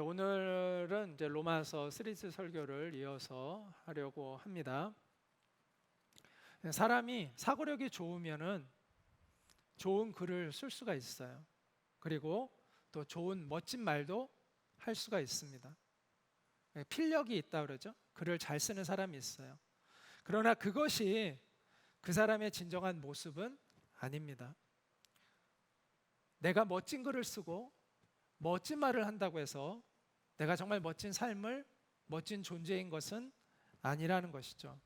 오늘은 이제 로마서 시리즈 설교를 이어서 하려고 합니다. 사람이 사고력이 좋으면은 좋은 글을 쓸 수가 있어요. 그리고 또 좋은 멋진 말도 할 수가 있습니다. 필력이 있다 그러죠. 글을 잘 쓰는 사람이 있어요. 그러나 그것이 그 사람의 진정한 모습은 아닙니다. 내가 멋진 글을 쓰고 멋진 말을 한다고 해서 내가 정말 멋진 삶을, 멋진 존재인 것은 아니라는 것이죠.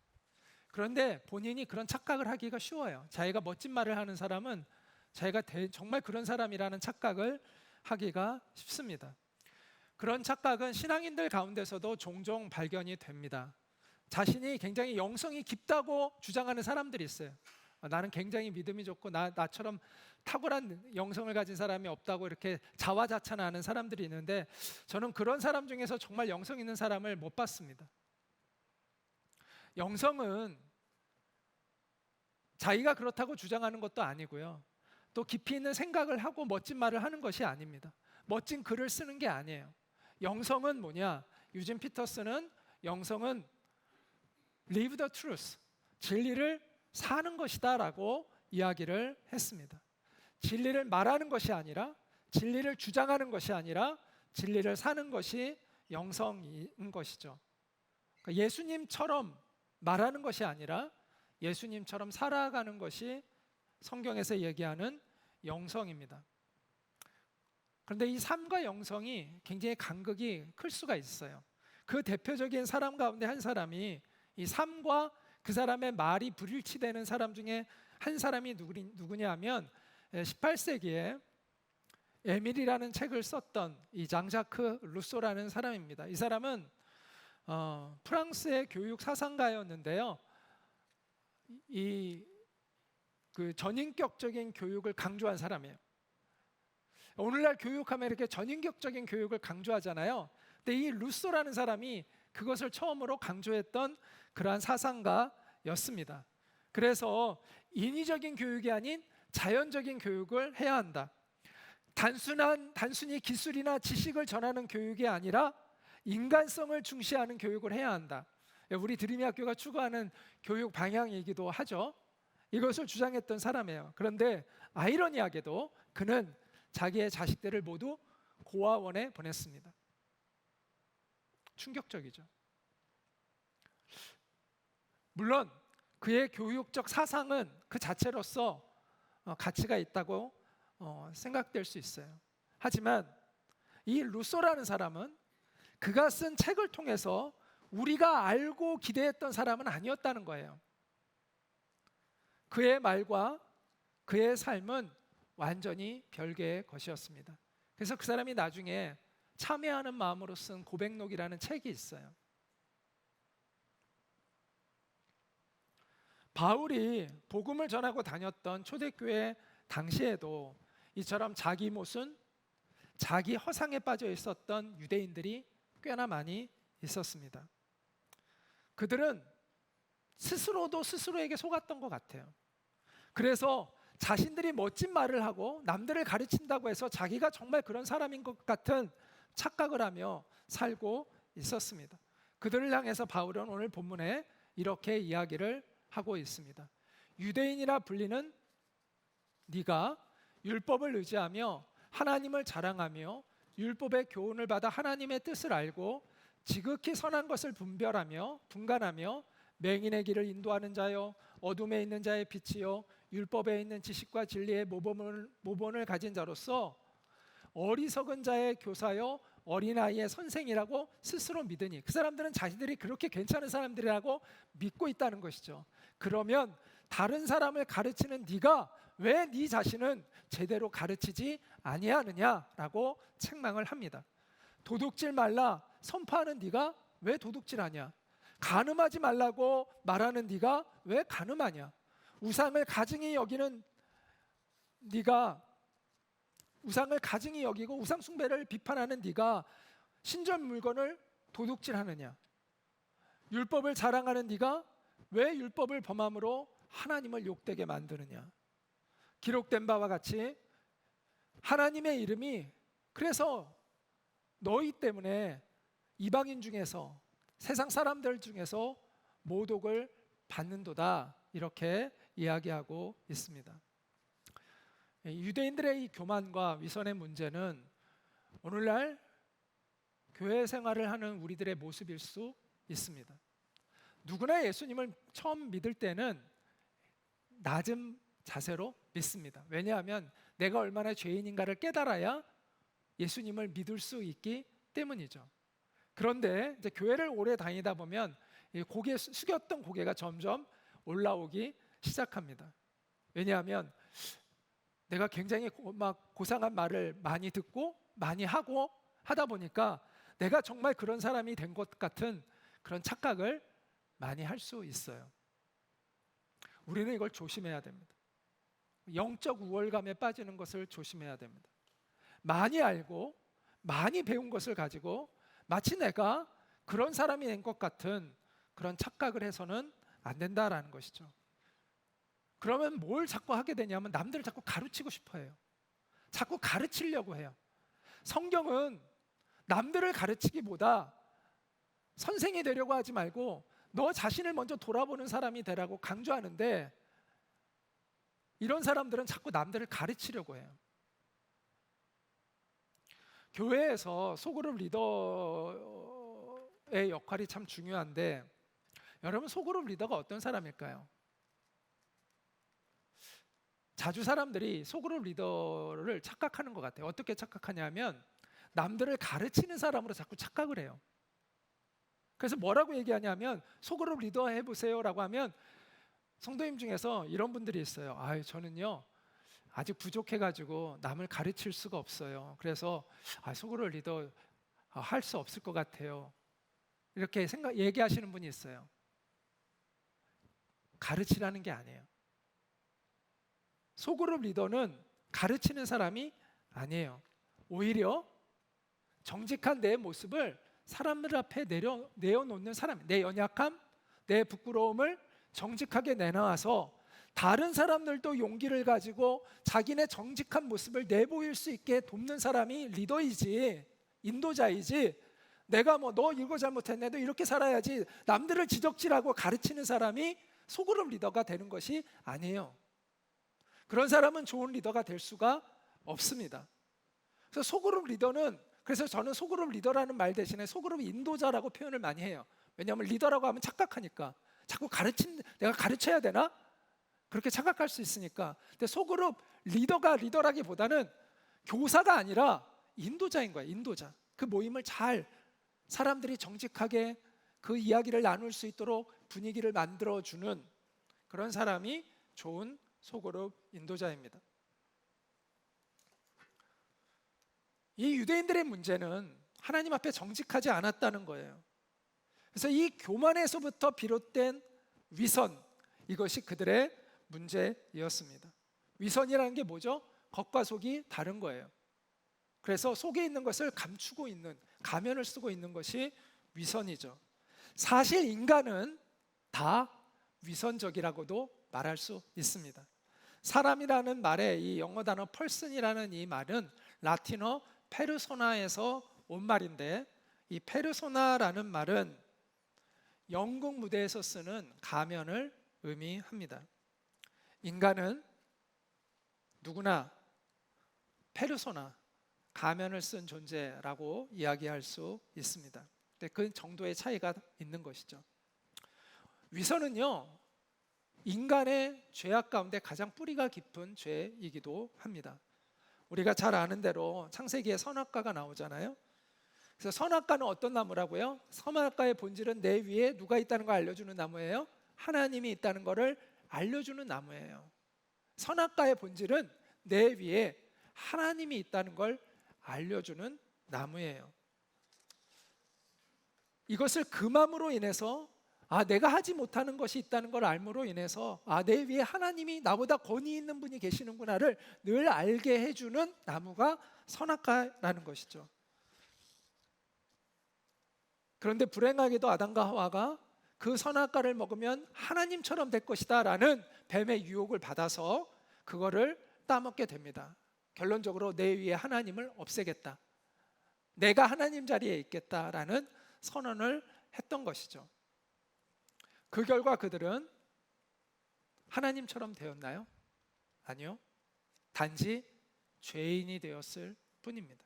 그런데 본인이 그런 착각을 하기가 쉬워요. 자기가 멋진 말을 하는 사람은 자기가 정말 그런 사람이라는 착각을 하기가 쉽습니다. 그런 착각은 신앙인들 가운데서도 종종 발견이 됩니다. 자신이 굉장히 영성이 깊다고 주장하는 사람들이 있어요. 나는 굉장히 믿음이 좋고 나처럼 탁월한 영성을 가진 사람이 없다고 이렇게 자화자찬하는 사람들이 있는데, 저는 그런 사람 중에서 정말 영성 있는 사람을 못 봤습니다. 영성은 자기가 그렇다고 주장하는 것도 아니고요, 또 깊이 있는 생각을 하고 멋진 말을 하는 것이 아닙니다. 멋진 글을 쓰는 게 아니에요. 영성은 뭐냐? 유진 피터스는 영성은 live the truth, 진리를 사는 것이다 라고 이야기를 했습니다. 진리를 말하는 것이 아니라, 진리를 주장하는 것이 아니라 진리를 사는 것이 영성인 것이죠. 그러니까 예수님처럼 말하는 것이 아니라 예수님처럼 살아가는 것이 성경에서 얘기하는 영성입니다. 그런데 이 삶과 영성이 굉장히 간극이 클 수가 있어요. 그 대표적인 사람 가운데 한 사람이, 이 삶과 그 사람의 말이 불일치되는 사람 중에 한 사람이 누구냐 하면 18세기에 에밀이라는 책을 썼던 이 장자크 루소라는 사람입니다. 이 사람은 프랑스의 교육 사상가였는데요, 그 전인격적인 교육을 강조한 사람이에요. 오늘날 교육하면 이렇게 전인격적인 교육을 강조하잖아요. 근데 이 루소라는 사람이 그것을 처음으로 강조했던 그러한 사상가였습니다. 그래서 인위적인 교육이 아닌 자연적인 교육을 해야 한다. 단순히 기술이나 지식을 전하는 교육이 아니라 인간성을 중시하는 교육을 해야 한다. 우리 드림이 학교가 추구하는 교육 방향이기도 하죠. 이것을 주장했던 사람이에요. 그런데 아이러니하게도 그는 자기의 자식들을 모두 고아원에 보냈습니다. 충격적이죠. 물론 그의 교육적 사상은 그 자체로서 가치가 있다고 생각될 수 있어요. 하지만 이 루소라는 사람은 그가 쓴 책을 통해서 우리가 알고 기대했던 사람은 아니었다는 거예요. 그의 말과 그의 삶은 완전히 별개의 것이었습니다. 그래서 그 사람이 나중에 참회하는 마음으로 쓴 고백록이라는 책이 있어요. 바울이 복음을 전하고 다녔던 초대교회 당시에도 이처럼 자기 모순, 자기 허상에 빠져 있었던 유대인들이 꽤나 많이 있었습니다. 그들은 스스로도 스스로에게 속았던 것 같아요. 그래서 자신들이 멋진 말을 하고 남들을 가르친다고 해서 자기가 정말 그런 사람인 것 같은 착각을 하며 살고 있었습니다. 그들을 향해서 바울은 오늘 본문에 이렇게 이야기를 하고 있습니다. 유대인이라 불리는 네가 율법을 의지하며 하나님을 자랑하며 율법의 교훈을 받아 하나님의 뜻을 알고 지극히 선한 것을 분간하며 맹인의 길을 인도하는 자요, 어둠에 있는 자의 빛이요, 율법에 있는 지식과 진리의 모본을 가진 자로서 어리석은 자의 교사요, 어린아이의 선생이라고 스스로 믿으니, 그 사람들은 자신들이 그렇게 괜찮은 사람들이라고 믿고 있다는 것이죠. 그러면 다른 사람을 가르치는 네가 왜 네 자신은 제대로 가르치지 아니하느냐라고 책망을 합니다. 도둑질 말라 선포하는 네가 왜 도둑질하냐? 간음하지 말라고 말하는 네가 왜 간음하냐? 우상을 가증히 여기는 네가 우상을 가증히 여기고 우상 숭배를 비판하는 네가 신전 물건을 도둑질하느냐? 율법을 자랑하는 네가 왜 율법을 범함으로 하나님을 욕되게 만드느냐? 기록된 바와 같이 하나님의 이름이 그래서 너희 때문에 이방인 중에서 세상 사람들 중에서 모독을 받는도다, 이렇게 이야기하고 있습니다. 유대인들의 이 교만과 위선의 문제는 오늘날 교회 생활을 하는 우리들의 모습일 수 있습니다. 누구나 예수님을 처음 믿을 때는 낮은 자세로 믿습니다. 왜냐하면 내가 얼마나 죄인인가를 깨달아야 예수님을 믿을 수 있기 때문이죠. 그런데 이제 교회를 오래 다니다 보면 고개 숙였던 고개가 점점 올라오기 시작합니다. 왜냐하면 내가 굉장히 막 고상한 말을 많이 듣고 많이 하고 하다 보니까 내가 정말 그런 사람이 된 것 같은 그런 착각을 많이 할 수 있어요. 우리는 이걸 조심해야 됩니다. 영적 우월감에 빠지는 것을 조심해야 됩니다. 많이 알고 많이 배운 것을 가지고 마치 내가 그런 사람이 된 것 같은 그런 착각을 해서는 안 된다라는 것이죠. 그러면 뭘 자꾸 하게 되냐면 남들을 자꾸 가르치고 싶어 해요. 자꾸 가르치려고 해요. 성경은 남들을 가르치기보다 선생이 되려고 하지 말고 너 자신을 먼저 돌아보는 사람이 되라고 강조하는데, 이런 사람들은 자꾸 남들을 가르치려고 해요. 교회에서 소그룹 리더의 역할이 참 중요한데, 여러분 소그룹 리더가 어떤 사람일까요? 자주 사람들이 소그룹 리더를 착각하는 것 같아요. 어떻게 착각하냐면 남들을 가르치는 사람으로 자꾸 착각을 해요. 그래서 뭐라고 얘기하냐면 소그룹 리더 해보세요 라고 하면 성도님 중에서 이런 분들이 있어요. 저는요 아직 부족해가지고 남을 가르칠 수가 없어요. 그래서 소그룹 리더 할 수 없을 것 같아요. 이렇게 얘기하시는 분이 있어요. 가르치라는 게 아니에요. 소그룹 리더는 가르치는 사람이 아니에요. 오히려 정직한 내 모습을 사람들 앞에 내어놓는 사람, 내 연약함, 내 부끄러움을 정직하게 내놔서 다른 사람들도 용기를 가지고 자기네 정직한 모습을 내보일 수 있게 돕는 사람이 리더이지, 인도자이지, 내가 너 이거 잘못했네, 너 이렇게 살아야지, 남들을 지적질하고 가르치는 사람이 소그룹 리더가 되는 것이 아니에요. 그런 사람은 좋은 리더가 될 수가 없습니다. 그래서 소그룹 리더는, 그래서 저는 소그룹 리더라는 말 대신에 소그룹 인도자라고 표현을 많이 해요. 왜냐하면 리더라고 하면 착각하니까, 자꾸 내가 가르쳐야 되나? 그렇게 착각할 수 있으니까. 근데 소그룹 리더가 리더라기보다는 교사가 아니라 인도자인 거예요. 인도자. 그 모임을 잘 사람들이 정직하게 그 이야기를 나눌 수 있도록 분위기를 만들어주는 그런 사람이 좋은 소그룹 인도자입니다. 이 유대인들의 문제는 하나님 앞에 정직하지 않았다는 거예요. 그래서 이 교만에서부터 비롯된 위선, 이것이 그들의 문제였습니다. 위선이라는 게 뭐죠? 겉과 속이 다른 거예요. 그래서 속에 있는 것을 감추고 있는, 가면을 쓰고 있는 것이 위선이죠. 사실 인간은 다 위선적이라고도 말할 수 있습니다. 사람이라는 말의 이 영어 단어 person이라는 이 말은 라틴어 페르소나에서 온 말인데, 이 페르소나라는 말은 연극 무대에서 쓰는 가면을 의미합니다. 인간은 누구나 페르소나, 가면을 쓴 존재라고 이야기할 수 있습니다. 그 정도의 차이가 있는 것이죠. 위선은요, 인간의 죄악 가운데 가장 뿌리가 깊은 죄이기도 합니다. 우리가 잘 아는 대로 창세기에 선악과가 나오잖아요. 그래서 선악과는 어떤 나무라고요? 선악과의 본질은 내 위에 누가 있다는 걸 알려주는 나무예요? 하나님이 있다는 것을 알려주는 나무예요. 선악과의 본질은 내 위에 하나님이 있다는 걸 알려주는 나무예요. 이것을 금함으로 인해서 내가 하지 못하는 것이 있다는 걸 알므로 인해서 내 위에 하나님이 나보다 권위 있는 분이 계시는구나를 늘 알게 해주는 나무가 선악과라는 것이죠. 그런데 불행하게도 아담과 하와가 그 선악과를 먹으면 하나님처럼 될 것이다 라는 뱀의 유혹을 받아서 그거를 따먹게 됩니다. 결론적으로 내 위에 하나님을 없애겠다, 내가 하나님 자리에 있겠다라는 선언을 했던 것이죠. 그 결과 그들은 하나님처럼 되었나요? 아니요. 단지 죄인이 되었을 뿐입니다.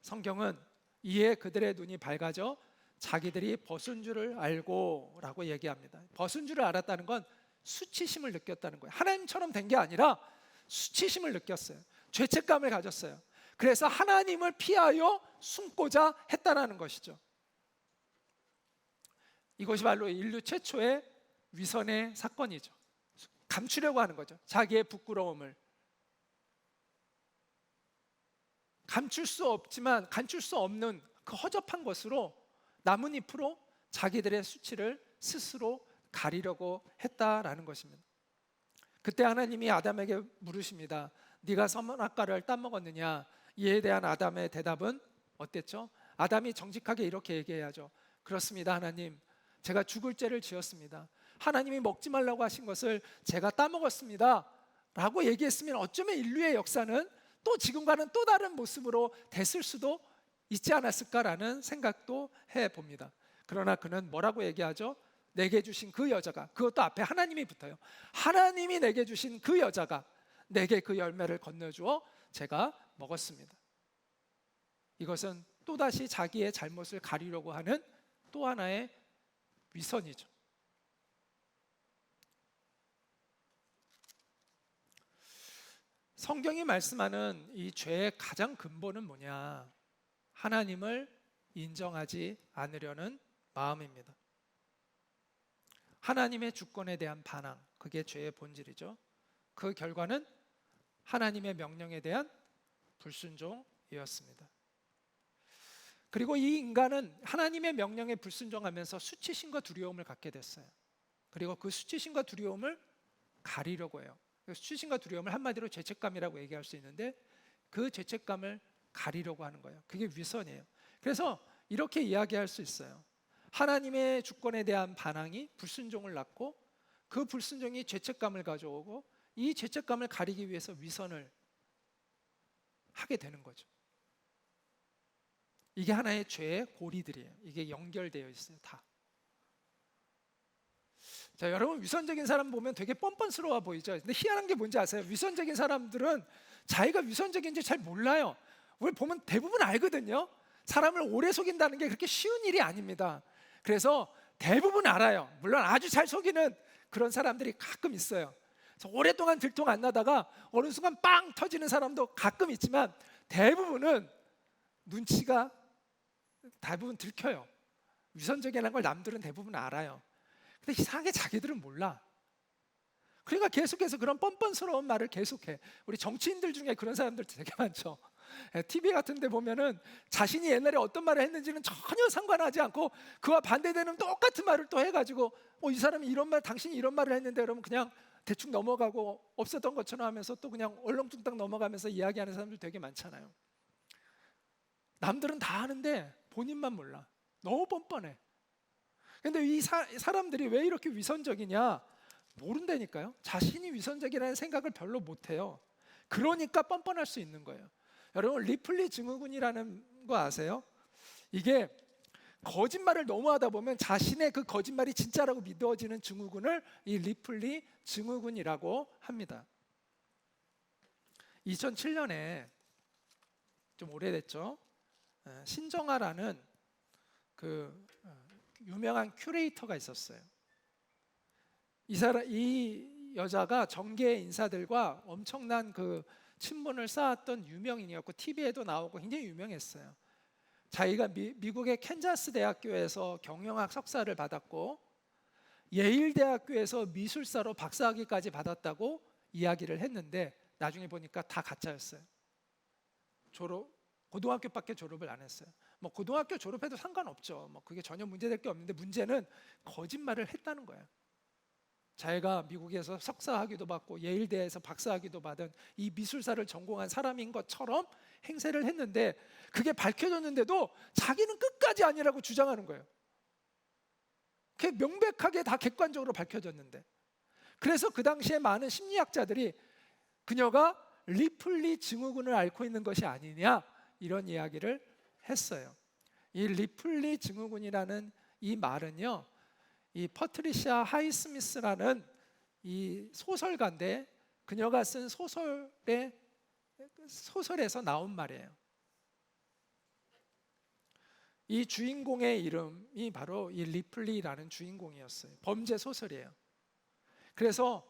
성경은 이에 그들의 눈이 밝아져 자기들이 벗은 줄을 알고 라고 얘기합니다. 벗은 줄을 알았다는 건 수치심을 느꼈다는 거예요. 하나님처럼 된 게 아니라 수치심을 느꼈어요. 죄책감을 가졌어요. 그래서 하나님을 피하여 숨고자 했다는 것이죠. 이것이 바로 인류 최초의 위선의 사건이죠. 감추려고 하는 거죠. 자기의 부끄러움을 감출 수 없지만 감출 수 없는 그 허접한 것으로 나뭇잎으로 자기들의 수치를 스스로 가리려고 했다라는 것입니다. 그때 하나님이 아담에게 물으십니다. 네가 선악과를 따먹었느냐? 이에 대한 아담의 대답은 어땠죠? 아담이 정직하게 이렇게 얘기해야죠. 그렇습니다, 하나님. 제가 죽을 죄를 지었습니다. 하나님이 먹지 말라고 하신 것을 제가 따먹었습니다 라고 얘기했으면 어쩌면 인류의 역사는 또 지금과는 또 다른 모습으로 됐을 수도 있지 않았을까라는 생각도 해봅니다. 그러나 그는 뭐라고 얘기하죠? 내게 주신 그 여자가, 그것도 앞에 하나님이 붙어요. 하나님이 내게 주신 그 여자가 내게 그 열매를 건네주어 제가 먹었습니다. 이것은 또다시 자기의 잘못을 가리려고 하는 또 하나의 위선이죠. 성경이 말씀하는 이 죄의 가장 근본은 뭐냐? 하나님을 인정하지 않으려는 마음입니다. 하나님의 주권에 대한 반항, 그게 죄의 본질이죠. 그 결과는 하나님의 명령에 대한 불순종이었습니다. 그리고 이 인간은 하나님의 명령에 불순종하면서 수치심과 두려움을 갖게 됐어요. 그리고 그 수치심과 두려움을 가리려고 해요. 수치심과 두려움을 한마디로 죄책감이라고 얘기할 수 있는데 그 죄책감을 가리려고 하는 거예요. 그게 위선이에요. 그래서 이렇게 이야기할 수 있어요. 하나님의 주권에 대한 반항이 불순종을 낳고 그 불순종이 죄책감을 가져오고 이 죄책감을 가리기 위해서 위선을 하게 되는 거죠. 이게 하나의 죄의 고리들이에요. 이게 연결되어 있어요, 다. 자, 여러분 위선적인 사람 보면 되게 뻔뻔스러워 보이죠. 근데 희한한 게 뭔지 아세요? 위선적인 사람들은 자기가 위선적인지 잘 몰라요. 우리 보면 대부분 알거든요. 사람을 오래 속인다는 게 그렇게 쉬운 일이 아닙니다. 그래서 대부분 알아요. 물론 아주 잘 속이는 그런 사람들이 가끔 있어요. 그래서 오랫동안 들통 안 나다가 어느 순간 빵 터지는 사람도 가끔 있지만 대부분은 눈치가 대부분 들켜요. 위선적이라는 걸 남들은 대부분 알아요. 근데 이상하게 자기들은 몰라. 그러니까 계속해서 그런 뻔뻔스러운 말을 계속해. 우리 정치인들 중에 그런 사람들 되게 많죠. TV 같은 데 보면은 자신이 옛날에 어떤 말을 했는지는 전혀 상관하지 않고 그와 반대되는 똑같은 말을 또 해가지고 이 사람이 이런 말, 당신이 이런 말을 했는데 그러면 그냥 대충 넘어가고 없었던 것처럼 하면서 또 그냥 얼렁뚱땅 넘어가면서 이야기하는 사람들 되게 많잖아요. 남들은 다 아는데 본인만 몰라. 너무 뻔뻔해. 근데 이 사람들이 왜 이렇게 위선적이냐? 모른다니까요. 자신이 위선적이라는 생각을 별로 못해요. 그러니까 뻔뻔할 수 있는 거예요. 여러분 리플리 증후군이라는 거 아세요? 이게 거짓말을 너무 하다 보면 자신의 그 거짓말이 진짜라고 믿어지는 증후군을 이 리플리 증후군이라고 합니다. 2007년에 좀 오래됐죠. 신정아라는 그 유명한 큐레이터가 있었어요. 이 여자가 정계 인사들과 엄청난 그 친분을 쌓았던 유명인이었고 TV에도 나오고 굉장히 유명했어요. 자기가 미국의 캔자스 대학교에서 경영학 석사를 받았고 예일 대학교에서 미술사로 박사학위까지 받았다고 이야기를 했는데 나중에 보니까 다 가짜였어요. 고등학교밖에 졸업을 안 했어요. 뭐 고등학교 졸업해도 상관없죠. 뭐 그게 전혀 문제될 게 없는데 문제는 거짓말을 했다는 거예요. 자기가 미국에서 석사학위도 받고 예일대에서 박사학위도 받은 이 미술사를 전공한 사람인 것처럼 행세를 했는데 그게 밝혀졌는데도 자기는 끝까지 아니라고 주장하는 거예요. 그게 명백하게 다 객관적으로 밝혀졌는데. 그래서 그 당시에 많은 심리학자들이 그녀가 리플리 증후군을 앓고 있는 것이 아니냐 이런 이야기를 했어요. 이 리플리 증후군이라는 이 말은요, 이 퍼트리시아 하이스미스라는 이 소설가인데 그녀가 쓴 소설에서 나온 말이에요. 이 주인공의 이름이 바로 이 리플리라는 주인공이었어요. 범죄 소설이에요. 그래서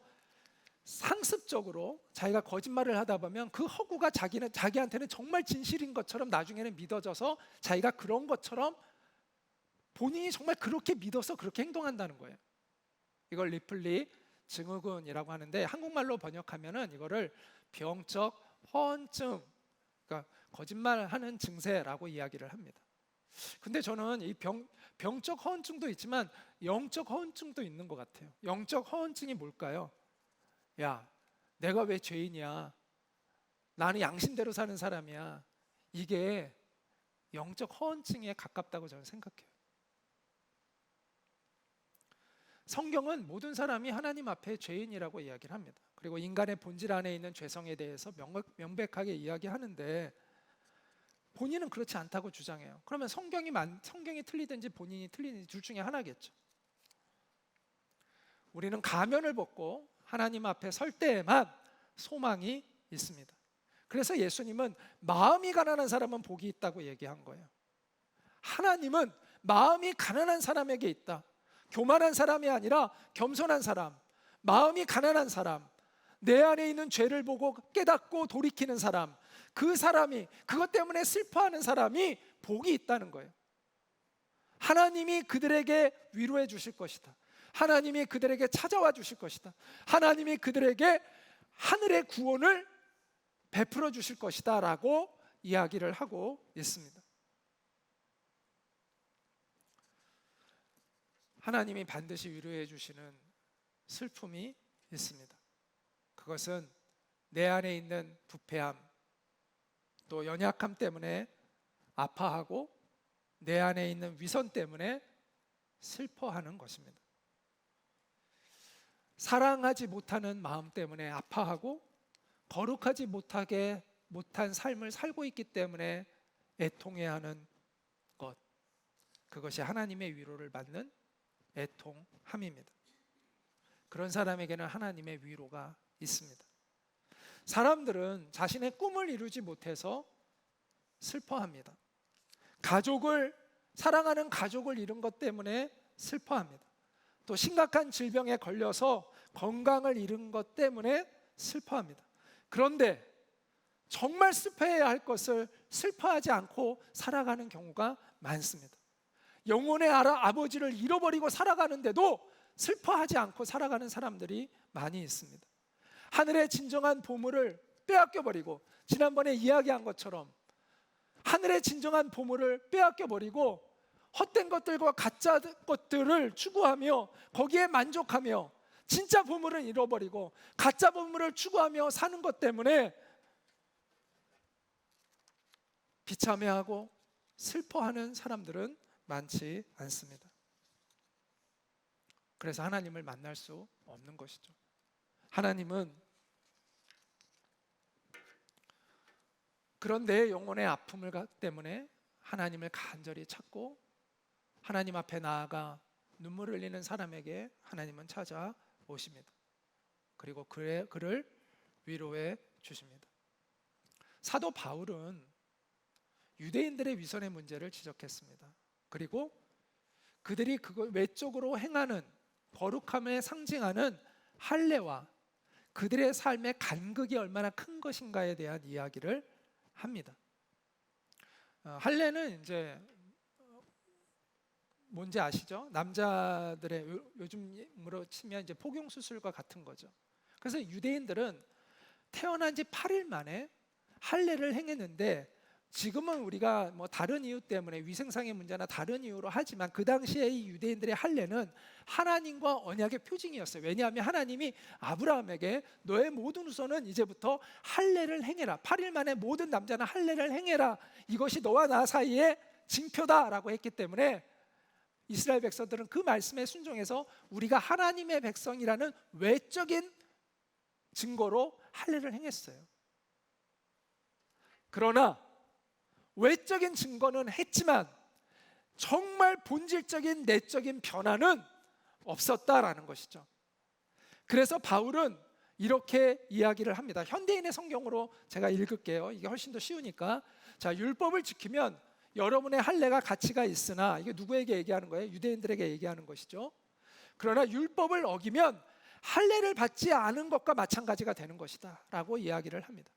상습적으로 자기가 거짓말을 하다 보면 그 허구가 자기한테는 정말 진실인 것처럼 나중에는 믿어져서 자기가 그런 것처럼 본인이 정말 그렇게 믿어서 그렇게 행동한다는 거예요. 이걸 리플리 증후군이라고 하는데 한국말로 번역하면은 이거를 병적 허언증, 그러니까 거짓말하는 증세라고 이야기를 합니다. 근데 저는 이 병적 허언증도 있지만 영적 허언증도 있는 것 같아요. 영적 허언증이 뭘까요? 야, 내가 왜 죄인이야? 나는 양심대로 사는 사람이야. 이게 영적 허언증에 가깝다고 저는 생각해요. 성경은 모든 사람이 하나님 앞에 죄인이라고 이야기를 합니다. 그리고 인간의 본질 안에 있는 죄성에 대해서 명백하게 이야기하는데 본인은 그렇지 않다고 주장해요. 그러면 성경이 틀리든지 본인이 틀리든지 둘 중에 하나겠죠. 우리는 가면을 벗고 하나님 앞에 설 때에만 소망이 있습니다. 그래서 예수님은 마음이 가난한 사람은 복이 있다고 얘기한 거예요. 하나님은 마음이 가난한 사람에게 있다. 교만한 사람이 아니라 겸손한 사람, 마음이 가난한 사람, 내 안에 있는 죄를 보고 깨닫고 돌이키는 사람, 그 사람이, 그것 때문에 슬퍼하는 사람이 복이 있다는 거예요. 하나님이 그들에게 위로해 주실 것이다. 하나님이 그들에게 찾아와 주실 것이다. 하나님이 그들에게 하늘의 구원을 베풀어 주실 것이다 라고 이야기를 하고 있습니다. 하나님이 반드시 위로해 주시는 슬픔이 있습니다. 그것은 내 안에 있는 부패함, 또 연약함 때문에 아파하고 내 안에 있는 위선 때문에 슬퍼하는 것입니다. 사랑하지 못하는 마음 때문에 아파하고 거룩하지 못한 삶을 살고 있기 때문에 애통해야 하는 것, 그것이 하나님의 위로를 받는 애통함입니다. 그런 사람에게는 하나님의 위로가 있습니다. 사람들은 자신의 꿈을 이루지 못해서 슬퍼합니다. 사랑하는 가족을 잃은 것 때문에 슬퍼합니다. 또 심각한 질병에 걸려서 건강을 잃은 것 때문에 슬퍼합니다. 그런데 정말 슬퍼해야 할 것을 슬퍼하지 않고 살아가는 경우가 많습니다. 영혼의 아버지를 잃어버리고 살아가는데도 슬퍼하지 않고 살아가는 사람들이 많이 있습니다. 하늘의 진정한 보물을 빼앗겨버리고, 지난번에 이야기한 것처럼 하늘의 진정한 보물을 빼앗겨버리고 헛된 것들과 가짜 것들을 추구하며 거기에 만족하며 진짜 보물을 잃어버리고 가짜 보물을 추구하며 사는 것 때문에 비참해하고 슬퍼하는 사람들은 많지 않습니다. 그래서 하나님을 만날 수 없는 것이죠. 하나님은 그런 내 영혼의 아픔을 때문에 하나님을 간절히 찾고 하나님 앞에 나아가 눈물을 흘리는 사람에게 하나님은 찾아오십니다. 그리고 그를 위로해 주십니다. 사도 바울은 유대인들의 위선의 문제를 지적했습니다. 그리고 그들이 그걸 외적으로 행하는 거룩함에 상징하는 할례와 그들의 삶의 간극이 얼마나 큰 것인가에 대한 이야기를 합니다. 할례는 이제 뭔지 아시죠? 남자들의 요즘으로 치면 이제 포경 수술과 같은 거죠. 그래서 유대인들은 태어난 지 8일 만에 할례를 행했는데, 지금은 우리가 뭐 다른 이유 때문에 위생상의 문제나 다른 이유로 하지만 그 당시에 이 유대인들의 할례는 하나님과 언약의 표징이었어요. 왜냐하면 하나님이 아브라함에게 너의 모든 후손은 이제부터 할례를 행해라, 8일 만에 모든 남자는 할례를 행해라, 이것이 너와 나 사이의 징표다라고 했기 때문에 이스라엘 백성들은 그 말씀에 순종해서 우리가 하나님의 백성이라는 외적인 증거로 할례를 행했어요. 그러나 외적인 증거는 했지만 정말 본질적인 내적인 변화는 없었다라는 것이죠. 그래서 바울은 이렇게 이야기를 합니다. 현대인의 성경으로 제가 읽을게요. 이게 훨씬 더 쉬우니까. 자, 율법을 지키면 여러분의 할례가 가치가 있으나, 이게 누구에게 얘기하는 거예요? 유대인들에게 얘기하는 것이죠. 그러나 율법을 어기면 할례를 받지 않은 것과 마찬가지가 되는 것이다 라고 이야기를 합니다.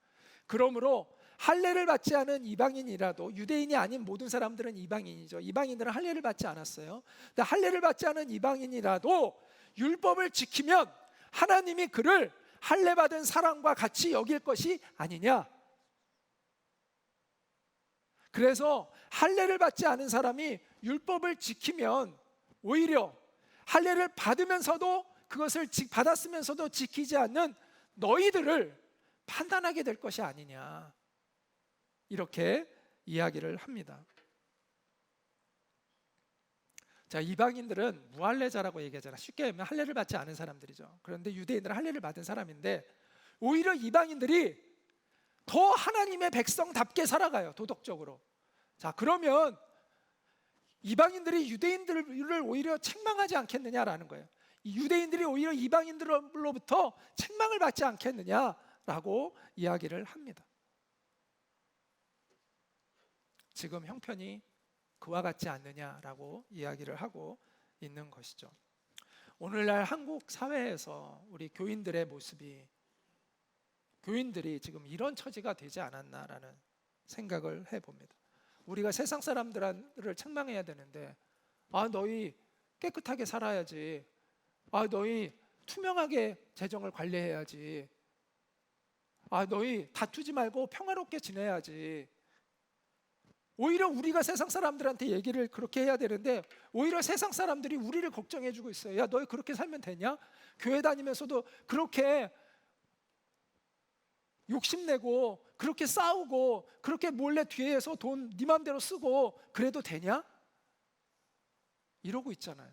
그러므로 할례를 받지 않은 이방인이라도, 유대인이 아닌 모든 사람들은 이방인이죠. 이방인들은 할례를 받지 않았어요. 근데 할례를 받지 않은 이방인이라도 율법을 지키면 하나님이 그를 할례 받은 사람과 같이 여길 것이 아니냐. 그래서 할례를 받지 않은 사람이 율법을 지키면 오히려 할례를 받으면서도, 그것을 받았으면서도 지키지 않는 너희들을 판단하게 될 것이 아니냐, 이렇게 이야기를 합니다. 자, 이방인들은 무할례자라고 얘기하잖아. 쉽게 하면 할례를 받지 않은 사람들이죠. 그런데 유대인들은 할례를 받은 사람인데 오히려 이방인들이 더 하나님의 백성답게 살아가요, 도덕적으로. 자, 그러면 이방인들이 유대인들을 오히려 책망하지 않겠느냐라는 거예요. 이 유대인들이 오히려 이방인들로부터 책망을 받지 않겠느냐라고 이야기를 합니다. 지금 형편이 그와 같지 않느냐라고 이야기를 하고 있는 것이죠. 오늘날 한국 사회에서 우리 교인들의 모습이, 교인들이 지금 이런 처지가 되지 않았나라는 생각을 해봅니다. 우리가 세상 사람들을 책망해야 되는데, 아, 너희 깨끗하게 살아야지, 아, 너희 투명하게 재정을 관리해야지, 아, 너희 다투지 말고 평화롭게 지내야지. 오히려 우리가 세상 사람들한테 얘기를 그렇게 해야 되는데 오히려 세상 사람들이 우리를 걱정해주고 있어요. 야, 너희 그렇게 살면 되냐? 교회 다니면서도 그렇게 욕심내고 그렇게 싸우고 그렇게 몰래 뒤에서 돈 네 맘대로 쓰고 그래도 되냐? 이러고 있잖아요.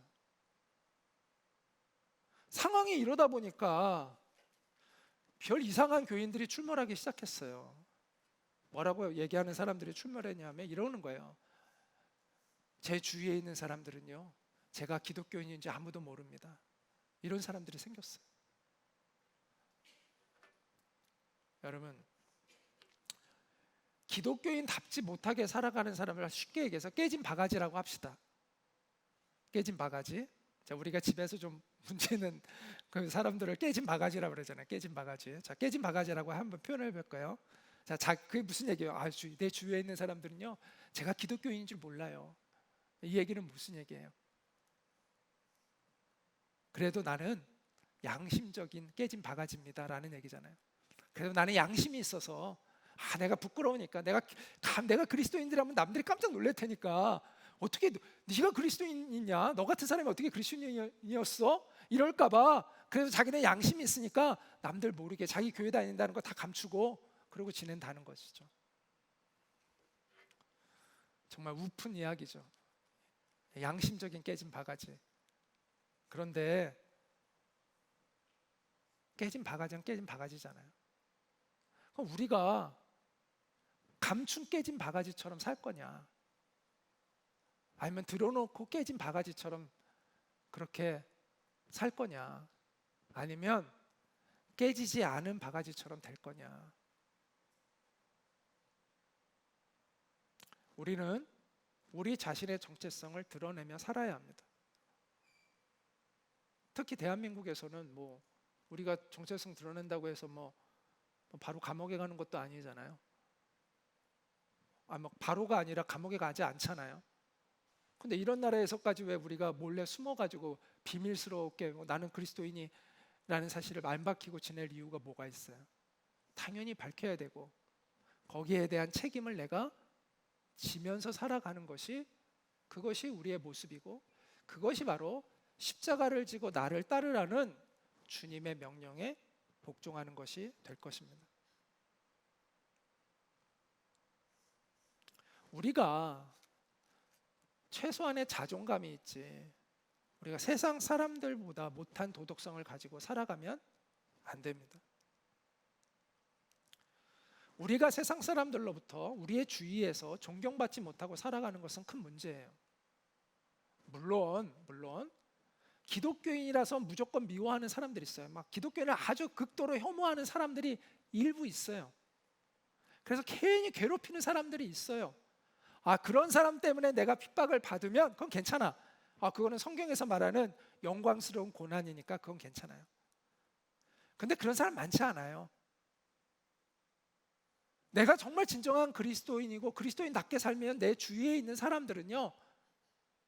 상황이 이러다 보니까 별 이상한 교인들이 출몰하기 시작했어요. 뭐라고 얘기하는 사람들이 출몰했냐면 이러는 거예요. 제 주위에 있는 사람들은요, 제가 기독교인인지 아무도 모릅니다. 이런 사람들이 생겼어요. 여러분, 기독교인답지 못하게 살아가는 사람을 쉽게 얘기해서 깨진 바가지라고 합시다. 깨진 바가지. 자, 우리가 집에서 좀 문제는 그 사람들을 깨진 바가지라고 그러잖아요. 깨진 바가지. 자, 깨진 바가지라고 한번 표현해 볼까요? 자, 그게 무슨 얘기예요? 아, 내 주위에 있는 사람들은요, 제가 기독교인인 줄 몰라요. 이 얘기는 무슨 얘기예요? 그래도 나는 양심적인 깨진 바가지입니다라는 얘기잖아요. 그래도 나는 양심이 있어서, 아, 내가 부끄러우니까, 내가 그리스도인이라면 남들이 깜짝 놀랄 테니까, 어떻게 네가 그리스도인이냐? 너 같은 사람이 어떻게 그리스도인이었어? 이럴까봐. 그래서 자기는 양심이 있으니까 남들 모르게 자기 교회 다닌다는 거 다 감추고 그러고 지낸다는 것이죠. 정말 우픈 이야기죠. 양심적인 깨진 바가지. 그런데 깨진 바가지는 깨진 바가지잖아요. 그럼 우리가 감춘 깨진 바가지처럼 살 거냐, 아니면 들어놓고 깨진 바가지처럼 그렇게 살 거냐, 아니면 깨지지 않은 바가지처럼 될 거냐. 우리는 우리 자신의 정체성을 드러내며 살아야 합니다. 특히 대한민국에서는 뭐 우리가 정체성 드러낸다고 해서 뭐 바로 감옥에 가는 것도 아니잖아요. 뭐 바로가 아니라 감옥에 가지 않잖아요. 근데 이런 나라에서까지 왜 우리가 몰래 숨어가지고 비밀스럽게 나는 그리스도인이라는 사실을 안 밝히고 지낼 이유가 뭐가 있어요? 당연히 밝혀야 되고 거기에 대한 책임을 내가 지면서 살아가는 것이, 그것이 우리의 모습이고, 그것이 바로 십자가를 지고 나를 따르라는 주님의 명령에 복종하는 것이 될 것입니다. 우리가 최소한의 자존감이 있지, 우리가 세상 사람들보다 못한 도덕성을 가지고 살아가면 안 됩니다. 우리가 세상 사람들로부터 우리의 주위에서 존경받지 못하고 살아가는 것은 큰 문제예요. 물론 기독교인이라서 무조건 미워하는 사람들이 있어요. 막 기독교인을 아주 극도로 혐오하는 사람들이 일부 있어요. 그래서 괜히 괴롭히는 사람들이 있어요. 그런 사람 때문에 내가 핍박을 받으면 그건 괜찮아. 그거는 성경에서 말하는 영광스러운 고난이니까 그건 괜찮아요. 근데 그런 사람 많지 않아요. 내가 정말 진정한 그리스도인이고 그리스도인답게 살면 내 주위에 있는 사람들은요,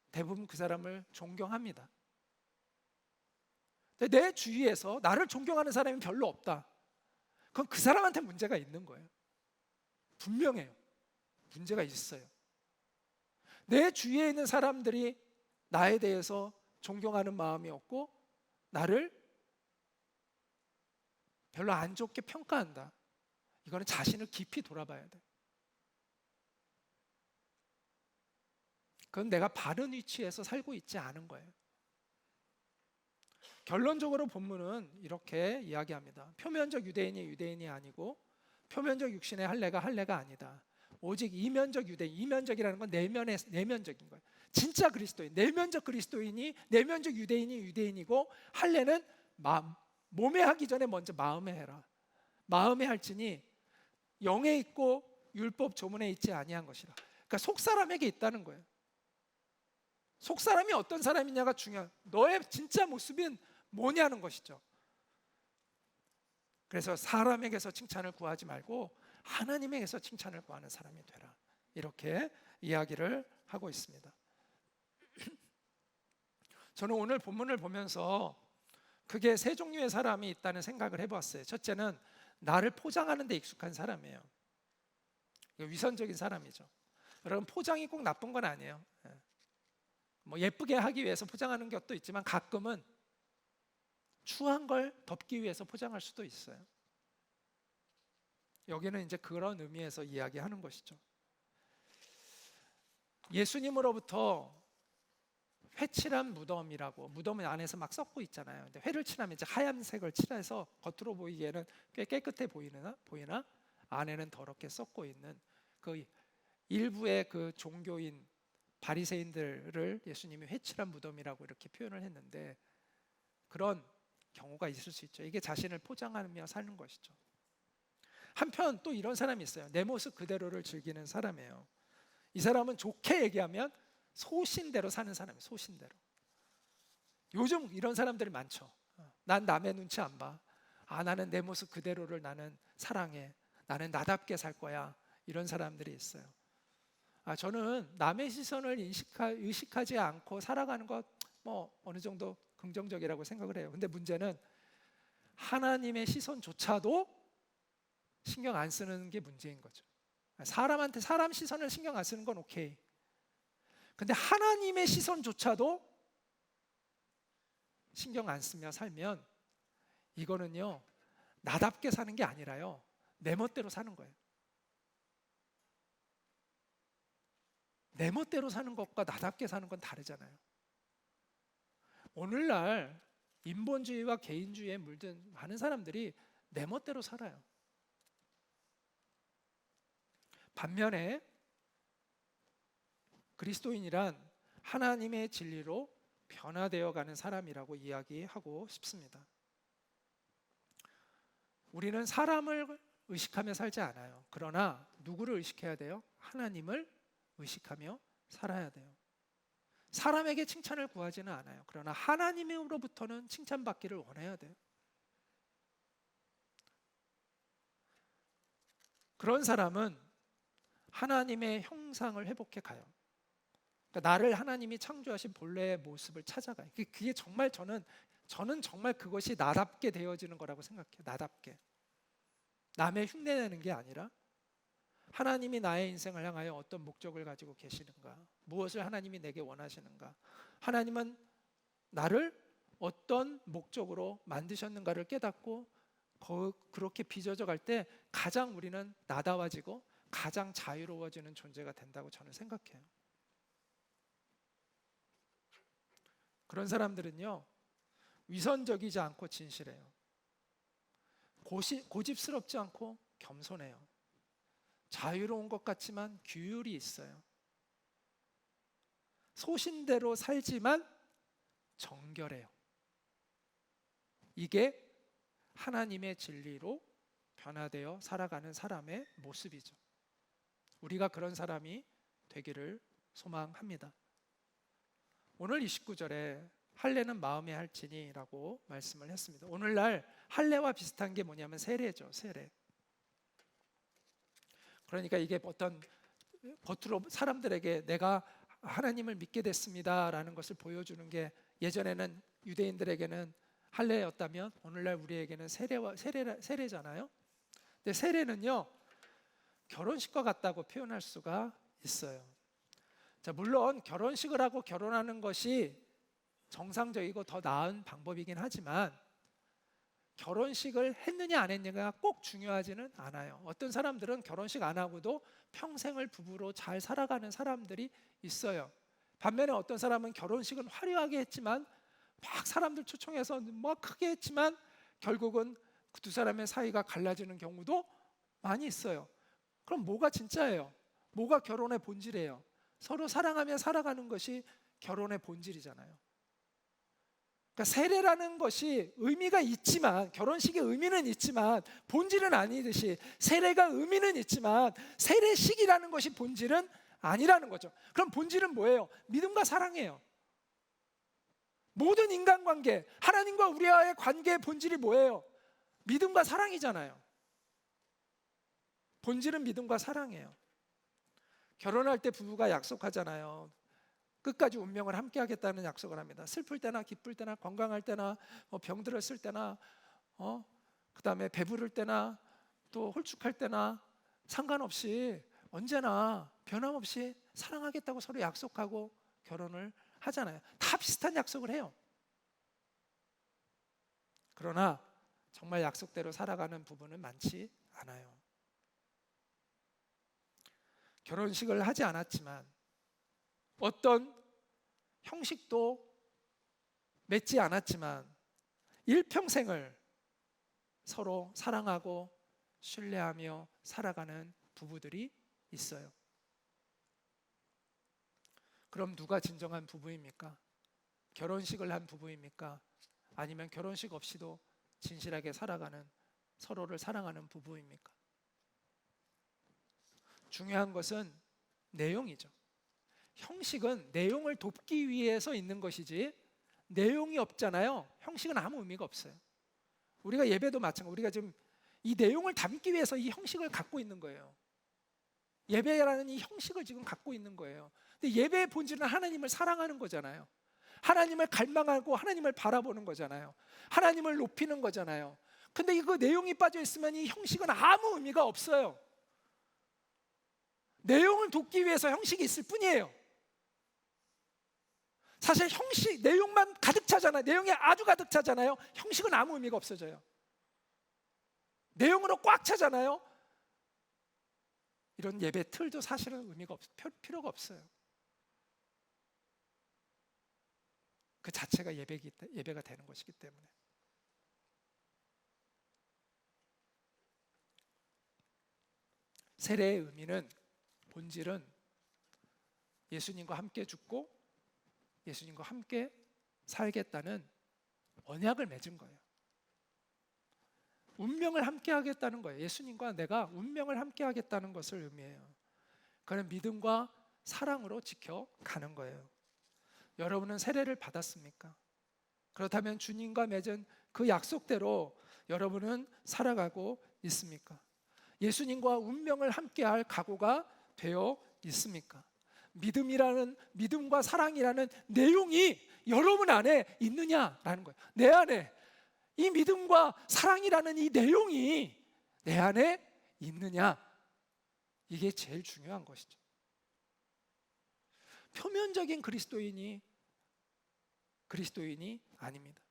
대부분 그 사람을 존경합니다. 근데 내 주위에서 나를 존경하는 사람이 별로 없다. 그건 그 사람한테 문제가 있는 거예요. 분명해요. 문제가 있어요. 내 주위에 있는 사람들이 나에 대해서 존경하는 마음이 없고 나를 별로 안 좋게 평가한다. 이거는 자신을 깊이 돌아봐야 돼. 그건 내가 바른 위치에서 살고 있지 않은 거예요. 결론적으로 본문은 이렇게 이야기합니다. 표면적 유대인이 유대인이 아니고 표면적 육신의 할례가 할례가 아니다. 오직 이면적 유대인, 이면적이라는 건 내면적인 거예요. 진짜 그리스도인, 내면적 그리스도인이, 내면적 유대인이 유대인이고, 할례는 몸에 하기 전에 먼저 마음에 해라. 마음에 할지니 영에 있고 율법 조문에 있지 아니한 것이라. 그러니까 속 사람에게 있다는 거예요. 속 사람이 어떤 사람이냐가 중요한, 너의 진짜 모습은 뭐냐는 것이죠. 그래서 사람에게서 칭찬을 구하지 말고 하나님에게서 칭찬을 구하는 사람이 되라. 이렇게 이야기를 하고 있습니다. 저는 오늘 본문을 보면서 그게 세 종류의 사람이 있다는 생각을 해봤어요. 첫째는 나를 포장하는 데 익숙한 사람이에요. 위선적인 사람이죠. 여러분, 포장이 꼭 나쁜 건 아니에요. 뭐 예쁘게 하기 위해서 포장하는 것도 있지만 가끔은 추한 걸 덮기 위해서 포장할 수도 있어요. 여기는 이제 그런 의미에서 이야기하는 것이죠. 예수님으로부터 회칠한 무덤이라고, 무덤 안에서 막 썩고 있잖아요. 근데 회를 칠하면 이제 하얀색을 칠해서 겉으로 보이기에는 꽤 깨끗해 보이나 안에는 더럽게 썩고 있는 그 일부의 그 종교인 바리새인들을 예수님이 회칠한 무덤이라고 이렇게 표현을 했는데, 그런 경우가 있을 수 있죠. 이게 자신을 포장하며 사는 것이죠. 한편 또 이런 사람이 있어요. 내 모습 그대로를 즐기는 사람이에요. 이 사람은 좋게 얘기하면 소신대로 사는 사람이에요. 소신대로. 요즘 이런 사람들이 많죠. 난 남의 눈치 안 봐. 나는 내 모습 그대로를 나는 사랑해. 나는 나답게 살 거야. 이런 사람들이 있어요. 저는 남의 시선을 의식하지 않고 살아가는 것 뭐 어느 정도 긍정적이라고 생각을 해요. 근데 문제는 하나님의 시선조차도 신경 안 쓰는 게 문제인 거죠. 사람한테 사람 시선을 신경 안 쓰는 건 오케이. 근데 하나님의 시선조차도 신경 안 쓰며 살면 이거는요, 나답게 사는 게 아니라요, 내 멋대로 사는 거예요. 내 멋대로 사는 것과 나답게 사는 건 다르잖아요. 오늘날 인본주의와 개인주의에 물든 많은 사람들이 내 멋대로 살아요. 반면에 그리스도인이란 하나님의 진리로 변화되어 가는 사람이라고 이야기하고 싶습니다. 우리는 사람을 의식하며 살지 않아요. 그러나 누구를 의식해야 돼요? 하나님을 의식하며 살아야 돼요. 사람에게 칭찬을 구하지는 않아요. 그러나 하나님으로부터는 칭찬받기를 원해야 돼요. 그런 사람은 하나님의 형상을 회복해 가요. 그러니까 나를 하나님이 창조하신 본래의 모습을 찾아가요. 그게 정말 저는 정말 그것이 나답게 되어지는 거라고 생각해요. 나답게. 남의 흉내내는 게 아니라 하나님이 나의 인생을 향하여 어떤 목적을 가지고 계시는가, 무엇을 하나님이 내게 원하시는가, 하나님은 나를 어떤 목적으로 만드셨는가를 깨닫고 그렇게 빚어져 갈 때 가장 우리는 나다워지고 가장 자유로워지는 존재가 된다고 저는 생각해요. 그런 사람들은요, 위선적이지 않고 진실해요. 고집스럽지 않고 겸손해요. 자유로운 것 같지만 규율이 있어요. 소신대로 살지만 정결해요. 이게 하나님의 진리로 변화되어 살아가는 사람의 모습이죠. 우리가 그런 사람이 되기를 소망합니다. 오늘 29절에 할례는 마음에 할지니라고 말씀을 했습니다. 오늘날 할례와 비슷한 게 뭐냐면 세례죠. 세례. 그러니까 이게 어떤 겉으로 사람들에게 내가 하나님을 믿게 됐습니다라는 것을 보여주는 게, 예전에는 유대인들에게는 할례였다면 오늘날 우리에게는 세례잖아요. 근데 세례는요, 결혼식과 같다고 표현할 수가 있어요. 자, 물론 결혼식을 하고 결혼하는 것이 정상적이고 더 나은 방법이긴 하지만 결혼식을 했느냐 안 했느냐가 꼭 중요하지는 않아요. 어떤 사람들은 결혼식 안 하고도 평생을 부부로 잘 살아가는 사람들이 있어요. 반면에 어떤 사람은 결혼식은 화려하게 했지만, 막 사람들 초청해서 뭐 크게 했지만 결국은 그 두 사람의 사이가 갈라지는 경우도 많이 있어요. 그럼 뭐가 진짜예요? 뭐가 결혼의 본질이에요? 서로 사랑하며 살아가는 것이 결혼의 본질이잖아요. 그러니까 세례라는 것이 의미가 있지만, 결혼식의 의미는 있지만 본질은 아니듯이, 세례가 의미는 있지만 세례식이라는 것이 본질은 아니라는 거죠. 그럼 본질은 뭐예요? 믿음과 사랑이에요. 모든 인간관계, 하나님과 우리와의 관계의 본질이 뭐예요? 믿음과 사랑이잖아요. 본질은 믿음과 사랑이에요. 결혼할 때 부부가 약속하잖아요. 끝까지 운명을 함께 하겠다는 약속을 합니다. 슬플 때나 기쁠 때나 건강할 때나 병들었을 때나 그다음에 배부를 때나 또 홀쭉할 때나 상관없이 언제나 변함없이 사랑하겠다고 서로 약속하고 결혼을 하잖아요. 다 비슷한 약속을 해요. 그러나 정말 약속대로 살아가는 부부는 많지 않아요. 결혼식을 하지 않았지만 어떤 형식도 맺지 않았지만 일평생을 서로 사랑하고 신뢰하며 살아가는 부부들이 있어요. 그럼 누가 진정한 부부입니까? 결혼식을 한 부부입니까? 아니면 결혼식 없이도 진실하게 살아가는, 서로를 사랑하는 부부입니까? 중요한 것은 내용이죠. 형식은 내용을 돕기 위해서 있는 것이지, 내용이 없잖아요. 형식은 아무 의미가 없어요. 우리가 예배도 마찬가지고, 우리가 지금 이 내용을 담기 위해서 이 형식을 갖고 있는 거예요. 예배라는 이 형식을 지금 갖고 있는 거예요. 근데 예배의 본질은 하나님을 사랑하는 거잖아요. 하나님을 갈망하고 하나님을 바라보는 거잖아요. 하나님을 높이는 거잖아요. 근데 그 내용이 빠져 있으면 이 형식은 아무 의미가 없어요. 내용을 돕기 위해서 형식이 있을 뿐이에요. 사실 형식, 내용만 가득 차잖아요. 내용이 아주 가득 차잖아요. 형식은 아무 의미가 없어져요. 내용으로 꽉 차잖아요. 이런 예배 틀도 사실은 필요가 없어요. 그 자체가 예배가 되는 것이기 때문에. 세례의 의미는, 본질은 예수님과 함께 죽고 예수님과 함께 살겠다는 언약을 맺은 거예요. 운명을 함께 하겠다는 거예요. 예수님과 내가 운명을 함께 하겠다는 것을 의미해요. 그런 믿음과 사랑으로 지켜가는 거예요. 여러분은 세례를 받았습니까? 그렇다면 주님과 맺은 그 약속대로 여러분은 살아가고 있습니까? 예수님과 운명을 함께할 각오가 되어 있습니까? 믿음과 사랑이라는 내용이 여러분 안에 있느냐라는 거예요. 내 안에 이 믿음과 사랑이라는 이 내용이 내 안에 있느냐, 이게 제일 중요한 것이죠. 표면적인 그리스도인이 아닙니다.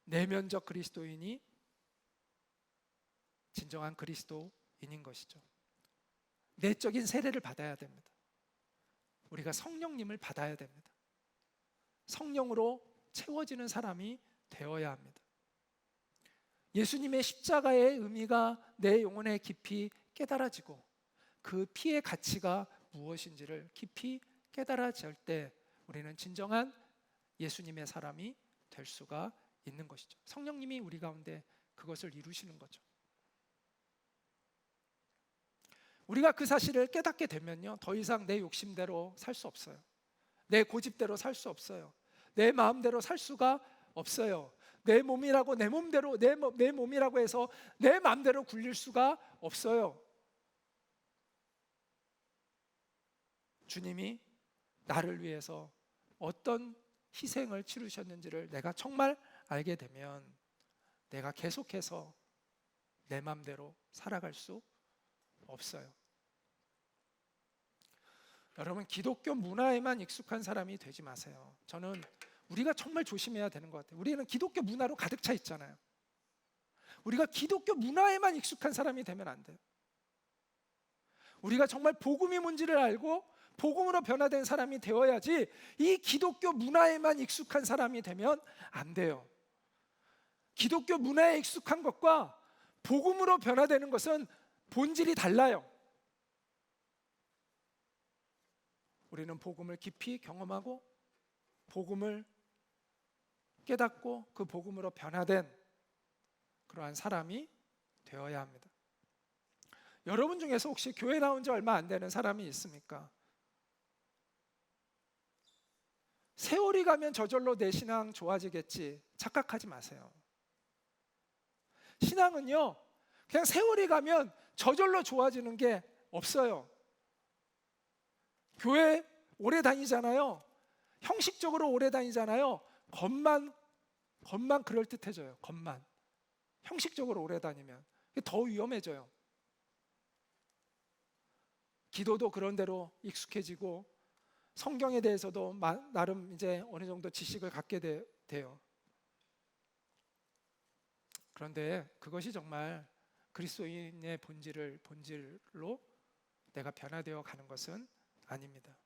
내면적 그리스도인이 진정한 그리스도인인 것이죠. 내적인 세례를 받아야 됩니다. 우리가 성령님을 받아야 됩니다. 성령으로 채워지는 사람이 되어야 합니다. 예수님의 십자가의 의미가 내 영혼에 깊이 깨달아지고 그 피의 가치가 무엇인지를 깊이 깨달아질 때 우리는 진정한 예수님의 사람이 될 수가 있는 것이죠. 성령님이 우리 가운데 그것을 이루시는 거죠. 우리가 그 사실을 깨닫게 되면요, 더 이상 내 욕심대로 살 수 없어요. 내 고집대로 살 수 없어요. 내 마음대로 살 수가 없어요. 내 몸이라고 내 몸대로 내 몸이라고 해서 내 마음대로 굴릴 수가 없어요. 주님이 나를 위해서 어떤 희생을 치르셨는지를 내가 정말 알게 되면 내가 계속해서 내 마음대로 살아갈 수 없어요. 여러분, 기독교 문화에만 익숙한 사람이 되지 마세요. 저는 우리가 정말 조심해야 되는 것 같아요. 우리는 기독교 문화로 가득 차 있잖아요. 우리가 기독교 문화에만 익숙한 사람이 되면 안 돼요. 우리가 정말 복음이 뭔지를 알고 복음으로 변화된 사람이 되어야지 이 기독교 문화에만 익숙한 사람이 되면 안 돼요. 기독교 문화에 익숙한 것과 복음으로 변화되는 것은 본질이 달라요. 우리는 복음을 깊이 경험하고 복음을 깨닫고 그 복음으로 변화된 그러한 사람이 되어야 합니다. 여러분 중에서 혹시 교회 나온 지 얼마 안 되는 사람이 있습니까? 세월이 가면 저절로 내 신앙 좋아지겠지 착각하지 마세요. 신앙은요, 그냥 세월이 가면 저절로 좋아지는 게 없어요. 교회 오래 다니잖아요. 형식적으로 오래 다니잖아요. 겉만 그럴듯해져요. 겉만. 형식적으로 오래 다니면 더 위험해져요. 기도도 그런 대로 익숙해지고 성경에 대해서도 나름 이제 어느 정도 지식을 갖게 돼요. 그런데 그것이 정말 그리스도인의 본질로 내가 변화되어 가는 것은 아닙니다.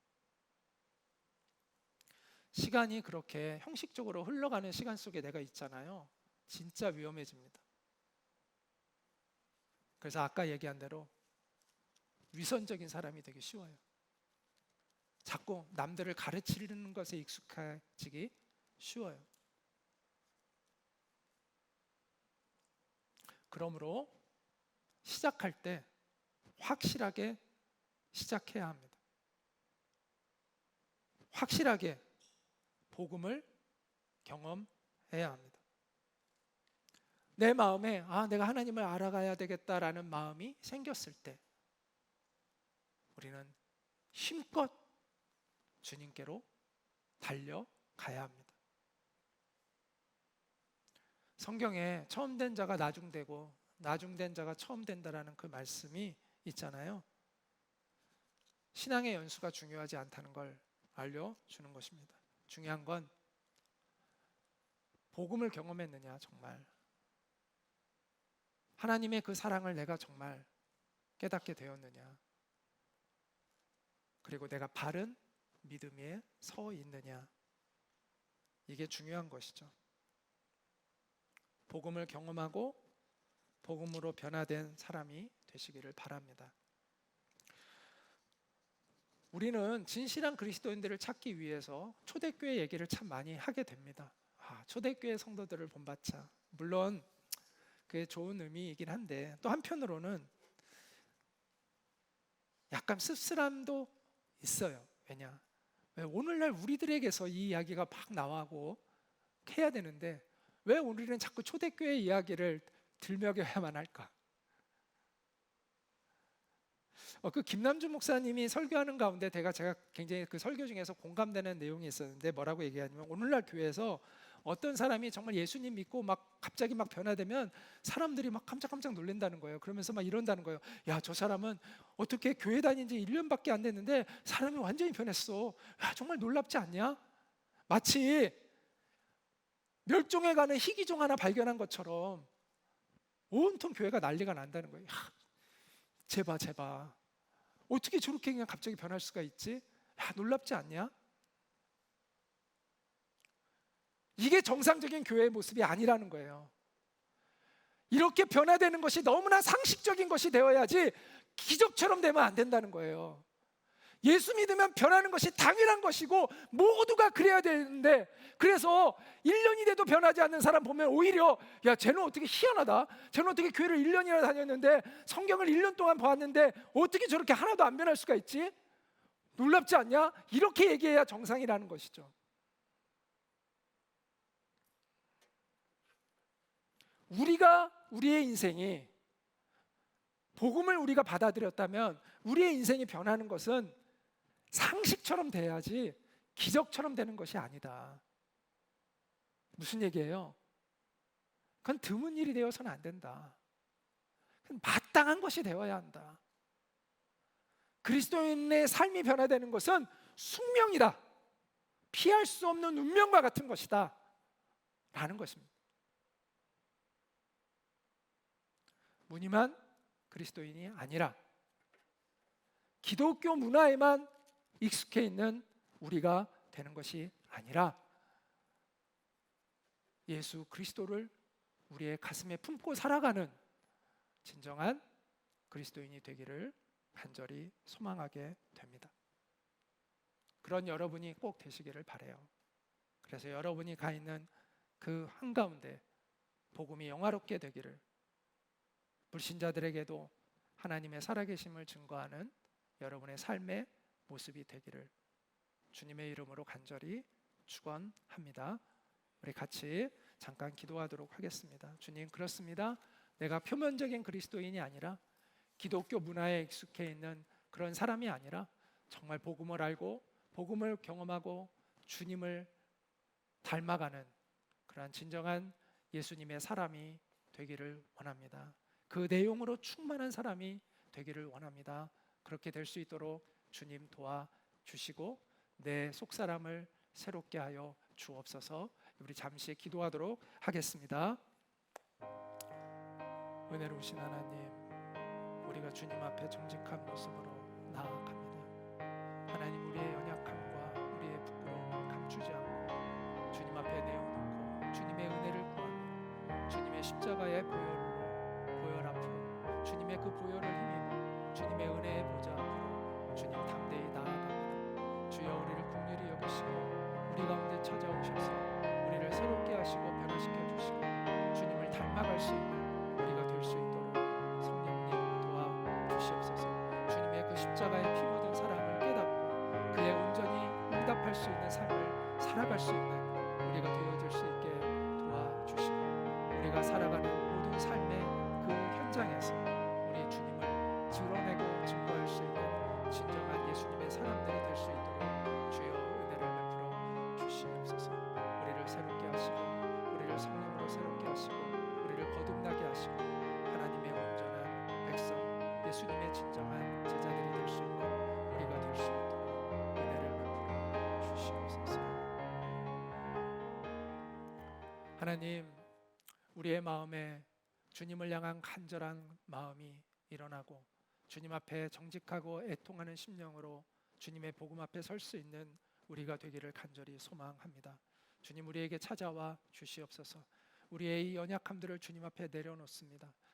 시간이 그렇게 형식적으로 흘러가는 시간 속에 내가 있잖아요. 진짜 위험해집니다. 그래서 아까 얘기한 대로 위선적인 사람이 되기 쉬워요. 자꾸 남들을 가르치는 것에 익숙해지기 쉬워요. 그러므로 시작할 때 확실하게 시작해야 합니다. 확실하게 복음을 경험해야 합니다. 내 마음에 내가 하나님을 알아가야 되겠다라는 마음이 생겼을 때 우리는 힘껏 주님께로 달려가야 합니다. 성경에 처음 된 자가 나중되고 나중된 자가 처음 된다라는 그 말씀이 있잖아요. 신앙의 연수가 중요하지 않다는 걸 알려주는 것입니다. 중요한 건 복음을 경험했느냐, 정말 하나님의 그 사랑을 내가 정말 깨닫게 되었느냐, 그리고 내가 바른 믿음 위에 서 있느냐, 이게 중요한 것이죠. 복음을 경험하고 복음으로 변화된 사람이 되시기를 바랍니다. 우리는 진실한 그리스도인들을 찾기 위해서 초대교회 얘기를 참 많이 하게 됩니다. 초대교회 성도들을 본받자. 물론 그게 좋은 의미이긴 한데 또 한편으로는 약간 씁쓸함도 있어요. 왜냐? 왜 오늘날 우리들에게서 이 이야기가 막 나오고 해야 되는데 왜 우리는 자꾸 초대교회 이야기를 들먹여야만 할까? 그 김남준 목사님이 설교하는 가운데 제가 굉장히 그 설교 중에서 공감되는 내용이 있었는데 뭐라고 얘기하냐면, 오늘날 교회에서 어떤 사람이 정말 예수님 믿고 막 갑자기 막 변화되면 사람들이 막 깜짝깜짝 놀란다는 거예요. 그러면서 막 이런다는 거예요. 야, 저 사람은 어떻게 교회 다닌 지 1년밖에 안 됐는데 사람이 완전히 변했어. 야, 정말 놀랍지 않냐? 마치 멸종해가는 희귀종 하나 발견한 것처럼 온통 교회가 난리가 난다는 거예요. 야, 제발 어떻게 저렇게 그냥 갑자기 변할 수가 있지? 야, 놀랍지 않냐? 이게 정상적인 교회의 모습이 아니라는 거예요. 이렇게 변화되는 것이 너무나 상식적인 것이 되어야지 기적처럼 되면 안 된다는 거예요. 예수 믿으면 변하는 것이 당연한 것이고 모두가 그래야 되는데, 그래서 1년이 돼도 변하지 않는 사람 보면 오히려 야, 쟤는 어떻게 희한하다, 쟤는 어떻게 교회를 1년이나 다녔는데 성경을 1년 동안 봤는데 어떻게 저렇게 하나도 안 변할 수가 있지? 놀랍지 않냐? 이렇게 얘기해야 정상이라는 것이죠. 우리의 인생이, 복음을 우리가 받아들였다면 우리의 인생이 변하는 것은 상식처럼 돼야지 기적처럼 되는 것이 아니다. 무슨 얘기예요? 그건 드문 일이 되어서는 안 된다. 그건 마땅한 것이 되어야 한다. 그리스도인의 삶이 변화되는 것은 숙명이다. 피할 수 없는 운명과 같은 것이다 라는 것입니다. 무늬만 그리스도인이 아니라 기독교 문화에만 익숙해 있는 우리가 되는 것이 아니라 예수 그리스도를 우리의 가슴에 품고 살아가는 진정한 그리스도인이 되기를 간절히 소망하게 됩니다. 그런 여러분이 꼭 되시기를 바라요. 그래서 여러분이 가 있는 그 한가운데 복음이 영화롭게 되기를, 불신자들에게도 하나님의 살아계심을 증거하는 여러분의 삶의 모습이 되기를 주님의 이름으로 간절히 축원합니다. 우리 같이 잠깐 기도하도록 하겠습니다. 주님, 그렇습니다. 내가 표면적인 그리스도인이 아니라 기독교 문화에 익숙해 있는 그런 사람이 아니라 정말 복음을 알고 복음을 경험하고 주님을 닮아가는 그러한 진정한 예수님의 사람이 되기를 원합니다. 그 내용으로 충만한 사람이 되기를 원합니다. 그렇게 될 수 있도록 주님 도와주시고 내 속사람을 새롭게 하여 주옵소서. 우리 잠시 기도하도록 하겠습니다. 은혜로우신 하나님, 우리가 주님 앞에 정직한 모습으로 나아갑니다. 하나님, 우리의 연약함과 우리의 부끄러움을 감추지 않고 주님 앞에 내어놓고 주님의 은혜를 구하며 주님의 십자가의 보혈 앞으로, 주님의 그 보혈을 힘입어 주님의 은혜의 보좌 앞으로 주님 담대히 나아갑니다. 주여, 우리를 긍휼히 여기시고 우리 가운데 찾아오셔서 우리를 새롭게 하시고 변화시켜 주시고 주님을 닮아갈 수 있는 우리가 될 수 있도록 성령님 도와주시옵소서. 주님의 그 십자가에 피 묻은 사랑을 깨닫고 그에 온전히 응답할 수 있는 삶을 살아갈 수 있는 우리가 되어질 수 있게 도와주시고, 우리가 살아가는 모든 삶의 그 현장에서 우리 주님을 드러내고 증거할 수 있는 진정한 예수님의 사람들이 될 수 있도록 주여 은혜를 베풀어 주시옵소서. 우리를 새롭게 하시고 우리를 성령으로 새롭게 하시고 우리를 거듭나게 하시고 하나님의 온전한 백성, 예수님의 진정한 제자들이 될 수 있는 우리가 될 수 있도록 은혜를 베풀어 주시옵소서. 하나님, 우리의 마음에 주님을 향한 간절한 마음이 일어나고 주님 앞에 정직하고 애통하는 심령으로 주님의 복음 앞에 설 수 있는 우리가 되기를 간절히 소망합니다. 주님, 우리에게 찾아와 주시옵소서. 우리의 이 연약함들을 주님 앞에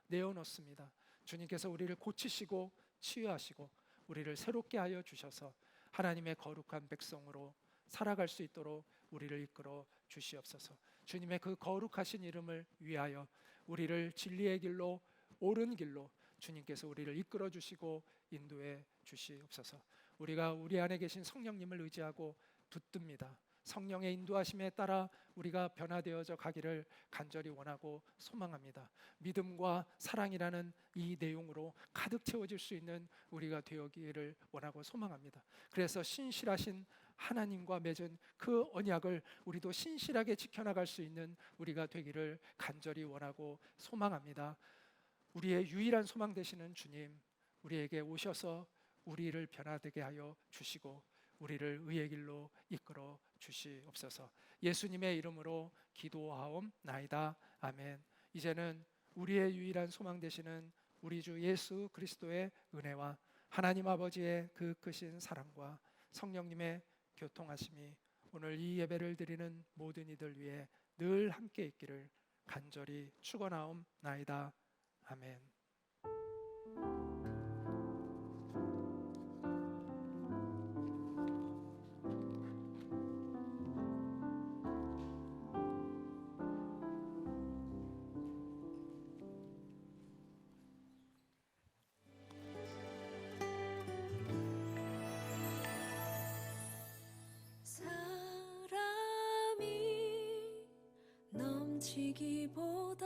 내어놓습니다. 주님께서 우리를 고치시고 치유하시고 우리를 새롭게 하여 주셔서 하나님의 거룩한 백성으로 살아갈 수 있도록 우리를 이끌어 주시옵소서. 주님의 그 거룩하신 이름을 위하여 우리를 진리의 길로, 옳은 길로 주님께서 우리를 이끌어 주시고 인도해 주시옵소서. 우리가 우리 안에 계신 성령님을 의지하고 붙듭니다. 성령의 인도하심에 따라 우리가 변화되어져 가기를 간절히 원하고 소망합니다. 믿음과 사랑이라는 이 내용으로 가득 채워질 수 있는 우리가 되어기를 원하고 소망합니다. 그래서 신실하신 하나님과 맺은 그 언약을 우리도 신실하게 지켜나갈 수 있는 우리가 되기를 간절히 원하고 소망합니다. 우리의 유일한 소망 되시는 주님, 우리에게 오셔서 우리를 변화되게 하여 주시고 우리를 의의 길로 이끌어 주시옵소서. 예수님의 이름으로 기도하옵나이다. 아멘. 이제는 우리의 유일한 소망 되시는 우리 주 예수 그리스도의 은혜와 하나님 아버지의 그 크신 사랑과 성령님의 교통하심이 오늘 이 예배를 드리는 모든 이들 위해 늘 함께 있기를 간절히 축원하옵나이다. 아멘. 지키기보다